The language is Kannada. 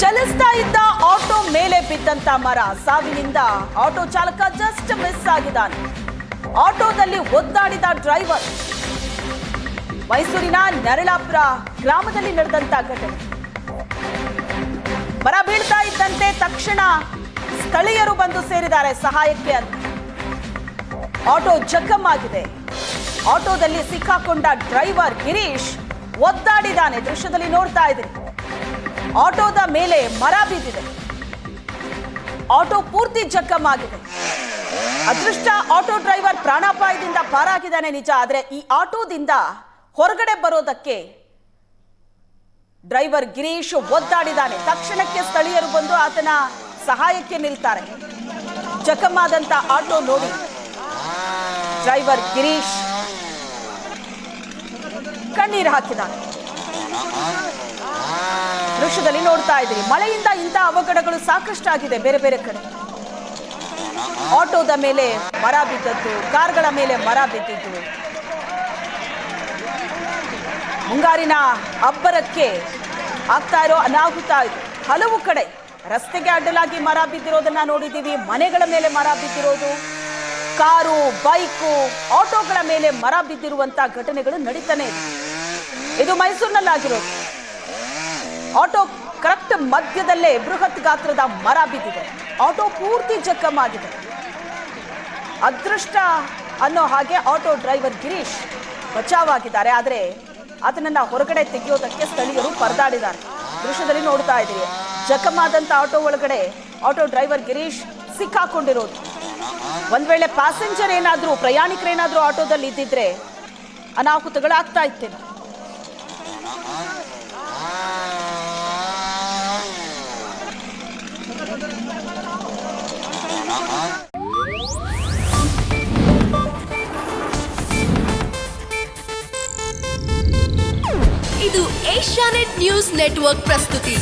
ಚಲಿಸ್ತಾ ಇದ್ದ ಆಟೋ ಮೇಲೆ ಬಿದ್ದಂತ ಮರ, ಸಾವಿನಿಂದ ಆಟೋ ಚಾಲಕ ಜಸ್ಟ್ ಮಿಸ್ ಆಗಿದ್ದಾನೆ. ಆಟೋದಲ್ಲಿ ಒದ್ದಾಡಿದ ಡ್ರೈವರ್. ಮೈಸೂರಿನ ನರಳಾಪುರ ಗ್ರಾಮದಲ್ಲಿ ನಡೆದಂತ ಘಟನೆ. ಮರ ಬೀಳ್ತಾ ಇದ್ದಂತೆ ತಕ್ಷಣ ಸ್ಥಳೀಯರು ಬಂದು ಸೇರಿದ್ದಾರೆ ಸಹಾಯಕ್ಕೆ ಅಂತ. ಆಟೋ ಜಖಮ್ ಆಗಿದೆ. ಆಟೋದಲ್ಲಿ ಸಿಕ್ಕಾಕೊಂಡ ಡ್ರೈವರ್ ಗಿರೀಶ್ ಒದ್ದಾಡಿದ್ದಾನೆ. ದೃಶ್ಯದಲ್ಲಿ ನೋಡ್ತಾ ಇದ್ದೀರಿ. ಆಟೋದ ಮೇಲೆ ಮರ ಬಿದ್ದಿದೆ. ಆಟೋ ಪೂರ್ತಿ ಜಖಮ್ ಆಗಿದೆ. ಅದೃಷ್ಟ ಆಟೋ ಡ್ರೈವರ್ ಪ್ರಾಣಾಪಾಯದಿಂದ ಪಾರಾಗಿದ್ದಾನೆ ನಿಜ. ಆದರೆ ಈ ಆಟೋದಿಂದ ಹೊರಗಡೆ ಬರೋದಕ್ಕೆ ಡ್ರೈವರ್ ಗಿರೀಶ್ ಒದ್ದಾಡಿದ್ದಾನೆ. ತಕ್ಷಣಕ್ಕೆ ಸ್ಥಳೀಯರು ಬಂದು ಆತನ ಸಹಾಯಕ್ಕೆ ನಿಲ್ತಾರೆ. ಜಖಮ್ ಆದಂತ ಆಟೋ ನೋಡಿ ಡ್ರೈವರ್ ಗಿರೀಶ್ ಕಣ್ಣೀರು ಹಾಕಿದ್ದಾನೆ. ದೃಶ್ಯದಲ್ಲಿ ನೋಡ್ತಾ ಇದ್ದೀರಿ. ಮಳೆಯಿಂದ ಇಂಥ ಅವಘಡಗಳು ಸಾಕಷ್ಟು ಆಗಿದೆ ಬೇರೆ ಬೇರೆ ಕಡೆ. ಆಟೋದ ಮೇಲೆ ಮರ ಬಿದ್ದದ್ದು, ಕಾರ್ಗಳ ಮೇಲೆ ಮರ ಬಿದ್ದಿದ್ದು. ಮುಂಗಾರಿನ ಅಬ್ಬರಕ್ಕೆ ಆಗ್ತಾ ಇರೋ ಅನಾಹುತ ಇದು. ಹಲವು ಕಡೆ ರಸ್ತೆಗೆ ಅಡ್ಡಲಾಗಿ ಮರ ಬಿದ್ದಿರೋದನ್ನ ನೋಡಿದ್ದೀವಿ. ಮನೆಗಳ ಮೇಲೆ ಮರ ಬಿದ್ದಿರೋದು, ಕಾರು, ಬೈಕು, ಆಟೋಗಳ ಮೇಲೆ ಮರ ಬಿದ್ದಿರುವಂತ ಘಟನೆಗಳು ನಡೀತಾನೆ ಇದೆ. ಇದು ಮೈಸೂರಿನಲ್ಲಾಗಿರೋದು. ಆಟೋ ಕರೆಕ್ಟ್ ಮಧ್ಯದಲ್ಲೇ ಬೃಹತ್ ಗಾತ್ರದ ಮರ ಬಿದ್ದಿದೆ. ಆಟೋ ಪೂರ್ತಿ ಜಖಮ್ ಆಗಿದೆ. ಅದೃಷ್ಟ ಅನ್ನೋ ಹಾಗೆ ಆಟೋ ಡ್ರೈವರ್ ಗಿರೀಶ್ ಬಚಾವಾಗಿದ್ದಾರೆ. ಆದರೆ ಅದನ್ನ ಹೊರಗಡೆ ತೆಗೆಯೋದಕ್ಕೆ ಸ್ಥಳೀಯರು ಪರದಾಡಿದ್ದಾರೆ. ದೃಶ್ಯದಲ್ಲಿ ನೋಡ್ತಾ ಇದ್ದೀರಿ. ಜಖಮ್ ಆದಂತ ಆಟೋ ಒಳಗಡೆ ಆಟೋ ಡ್ರೈವರ್ ಗಿರೀಶ್ ಸಿಕ್ಕಾಕೊಂಡಿರೋದು. ಒಂದ್ ವೇಳೆ ಪ್ಯಾಸೆಂಜರ್ ಏನಾದ್ರೂ, ಪ್ರಯಾಣಿಕರೇನಾದ್ರೂ ಆಟೋದಲ್ಲಿ ಇದ್ದಿದ್ರೆ ಅನಾಹುತಗಳಾಗ್ತಾ ಇತ್ತೇನೋ. ಇದು ಏಷ್ಯಾನೆಟ್ ನ್ಯೂಸ್ ನೆಟ್ವರ್ಕ್ ಪ್ರಸ್ತುತಿ.